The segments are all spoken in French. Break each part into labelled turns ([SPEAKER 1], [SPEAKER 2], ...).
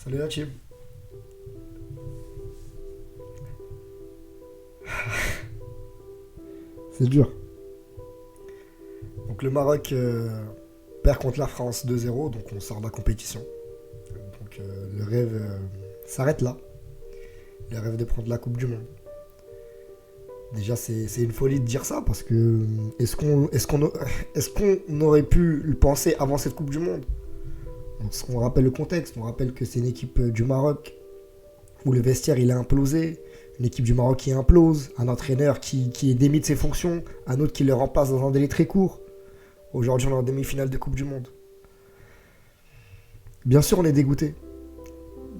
[SPEAKER 1] Salut la team. C'est dur. Donc le Maroc perd contre la France 2-0, donc on sort de la compétition. Donc le rêve s'arrête là. Le rêve de prendre la Coupe du Monde. Déjà c'est une folie de dire ça parce que est-ce qu'on aurait pu le penser avant cette Coupe du Monde? Donc, on rappelle le contexte, on rappelle que c'est une équipe du Maroc où le vestiaire il est implosé, une équipe du Maroc qui implose, un entraîneur qui est démis de ses fonctions, un autre qui le remplace dans un délai très court. Aujourd'hui, on est en demi-finale de Coupe du Monde. Bien sûr, on est dégoûté.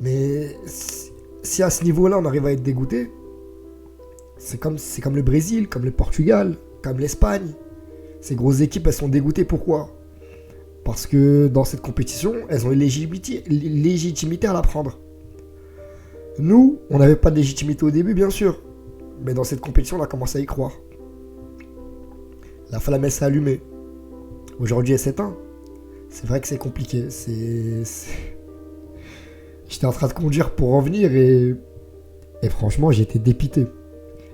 [SPEAKER 1] Mais si à ce niveau-là, on arrive à être dégoûté, c'est comme le Brésil, comme le Portugal, comme l'Espagne. Ces grosses équipes, elles sont dégoûtées. Pourquoi? Parce que dans cette compétition, elles ont une légitimité à la prendre. Nous, on n'avait pas de légitimité au début, bien sûr. Mais dans cette compétition, on a commencé à y croire. La flamme, elle s'est allumée. Aujourd'hui, elle s'éteint. C'est vrai que c'est compliqué. J'étais en train de conduire pour revenir et franchement, j'étais dépité.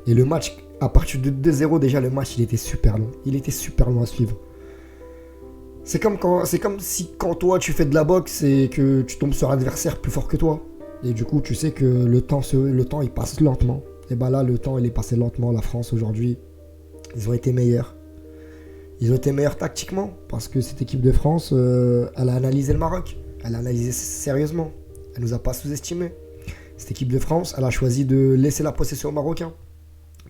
[SPEAKER 1] Et le match, à partir de 2-0, déjà, le match, il était super long. Il était super long à suivre. C'est comme si quand toi, tu fais de la boxe et que tu tombes sur un adversaire plus fort que toi. Et du coup, tu sais que le temps, il passe lentement. Et ben là, le temps, il est passé lentement. La France, aujourd'hui, ils ont été meilleurs. Ils ont été meilleurs tactiquement parce que cette équipe de France, elle a analysé le Maroc. Elle a analysé sérieusement. Elle nous a pas sous-estimés. Cette équipe de France, elle a choisi de laisser la possession aux Marocains.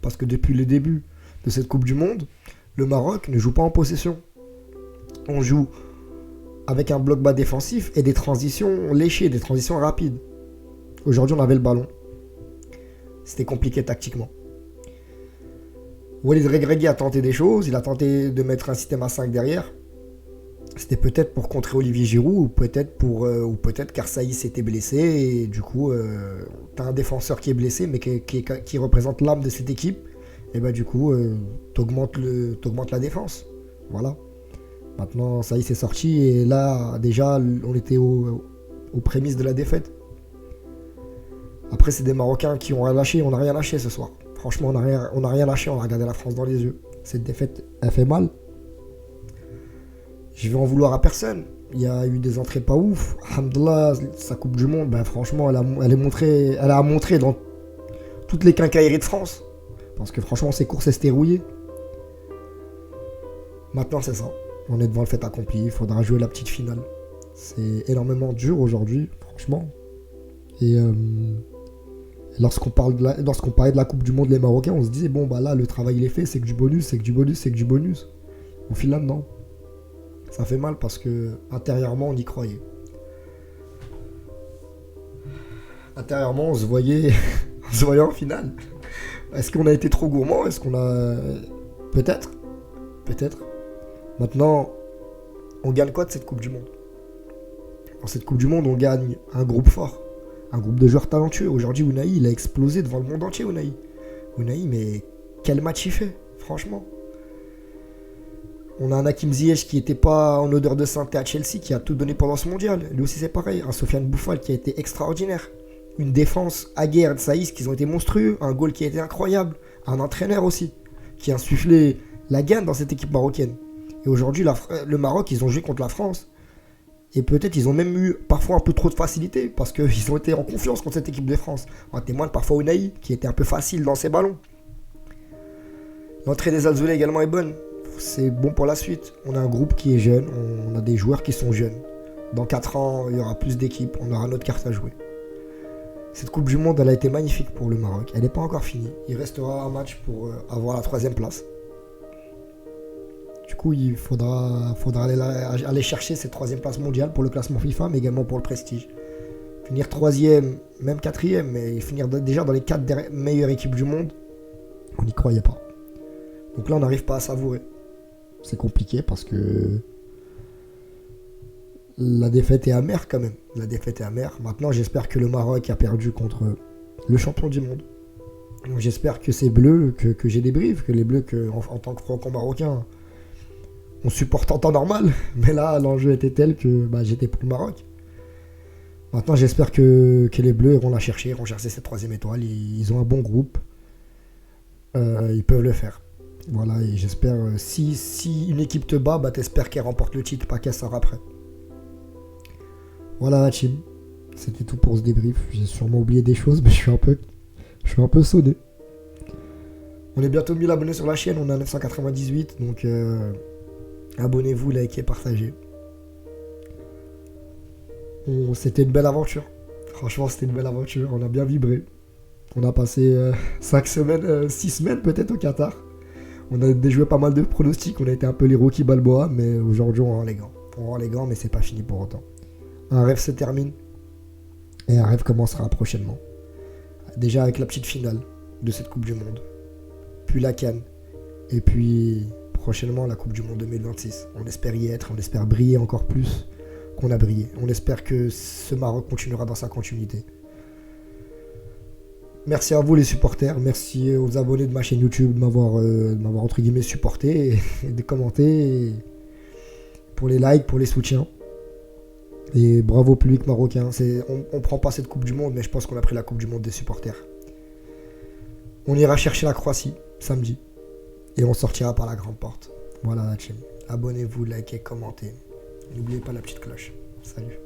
[SPEAKER 1] Parce que depuis le début de cette Coupe du Monde, le Maroc ne joue pas en possession. On joue avec un bloc bas défensif et des transitions léchées, des transitions rapides. Aujourd'hui, on avait le ballon. C'était compliqué tactiquement. Walid Regragui a tenté des choses. Il a tenté de mettre un système à 5 derrière. C'était peut-être pour contrer Olivier Giroud ou peut-être car Saïs était blessé. Et du coup, t'as un défenseur qui est blessé mais qui représente l'âme de cette équipe. Et bah du coup, t'augmentes la défense. Voilà. Maintenant, Saïs est sorti et là, déjà, on était aux prémices de la défaite. Après, c'est des Marocains qui ont rien lâché. On n'a rien lâché ce soir. Franchement, on n'a rien lâché. On a regardé la France dans les yeux. Cette défaite, elle fait mal. Je vais en vouloir à personne. Il y a eu des entrées pas ouf. Alhamdoulilah, sa Coupe du Monde, ben franchement, elle a montré dans toutes les quincailleries de France. Parce que franchement, ses courses, c'était rouillé. Maintenant, c'est ça. On est devant le fait accompli. Il faudra jouer la petite finale. C'est énormément dur aujourd'hui, franchement. Et lorsqu'on parlait de la Coupe du Monde, les Marocains, on se disait, bon, bah là, le travail, il est fait. C'est que du bonus, c'est que du bonus, c'est que du bonus. Au final, non. Ça fait mal parce que intérieurement on y croyait. Intérieurement on se voyait, on se voyait en finale. Est-ce qu'on a été trop gourmand? Est-ce qu'on a... Peut-être. Peut-être. Maintenant, on gagne quoi de cette Coupe du Monde? Dans cette Coupe du Monde, on gagne un groupe fort. Un groupe de joueurs talentueux. Aujourd'hui, Unai, il a explosé devant le monde entier, Unai. Unai, mais quel match il fait, franchement. On a un Hakim Ziyech qui n'était pas en odeur de sainteté à Chelsea, qui a tout donné pendant ce mondial. Lui aussi, c'est pareil. Un Sofiane Bouffal qui a été extraordinaire. Une défense Aguerd, Saïs qui ont été monstrueux. Un goal qui a été incroyable. Un entraîneur aussi, qui a insufflé la gagne dans cette équipe marocaine. Et aujourd'hui, le Maroc, ils ont joué contre la France. Et peut-être ils ont même eu parfois un peu trop de facilité parce qu'ils ont été en confiance contre cette équipe de France. On témoigne parfois Unai qui était un peu facile dans ses ballons. L'entrée des Alzoulay également est bonne. C'est bon pour la suite. On a un groupe qui est jeune, on a des joueurs qui sont jeunes. Dans 4 ans, il y aura plus d'équipes, on aura notre carte à jouer. Cette Coupe du Monde, elle a été magnifique pour le Maroc. Elle n'est pas encore finie. Il restera un match pour avoir la 3e place. Du coup, il faudra aller chercher cette 3e place mondiale pour le classement FIFA, mais également pour le prestige. Finir 3e, même 4e, mais finir déjà dans les 4 meilleures équipes du monde, on n'y croyait pas. Donc là, on n'arrive pas à savourer. C'est compliqué parce que la défaite est amère quand même. La défaite est amère. Maintenant, j'espère que le Maroc a perdu contre le champion du monde. Donc, j'espère que ces bleus, que j'ai des briefs, que les bleus, en tant que franco-marocain, on supporte en temps normal. Mais là, l'enjeu était tel que j'étais pour le Maroc. Maintenant, j'espère que les Bleus iront la chercher, iront chercher cette troisième étoile. Ils ont un bon groupe. Ils peuvent le faire. Voilà, et j'espère, si une équipe te bat, bah t'espères qu'elle remporte le titre, pas qu'elle sort après. Voilà, la team. C'était tout pour ce débrief. J'ai sûrement oublié des choses, mais je suis un peu sonné. On est bientôt 1000 abonnés sur la chaîne, on a 998, donc abonnez-vous, likez, partagez. C'était une belle aventure. Franchement, c'était une belle aventure. On a bien vibré. On a passé 5 semaines, 6 semaines peut-être au Qatar. On a déjoué pas mal de pronostics. On a été un peu les Rocky Balboa, mais aujourd'hui on rend les gants. On rend les gants, mais c'est pas fini pour autant. Un rêve se termine et un rêve commencera prochainement. Déjà avec la petite finale de cette Coupe du Monde. Puis la CAN. Et puis prochainement la Coupe du Monde 2026. On espère y être, on espère briller encore plus qu'on a brillé. On espère que ce Maroc continuera dans sa continuité. Merci à vous les supporters, merci aux abonnés de ma chaîne YouTube de m'avoir entre guillemets supporté et de commenter, pour les likes, pour les soutiens. Et bravo au public marocain. On prend pas cette Coupe du Monde, mais je pense qu'on a pris la Coupe du Monde des supporters. On ira chercher la Croatie samedi et on sortira par la grande porte. Voilà la team. Abonnez-vous, likez, commentez. N'oubliez pas la petite cloche. Salut.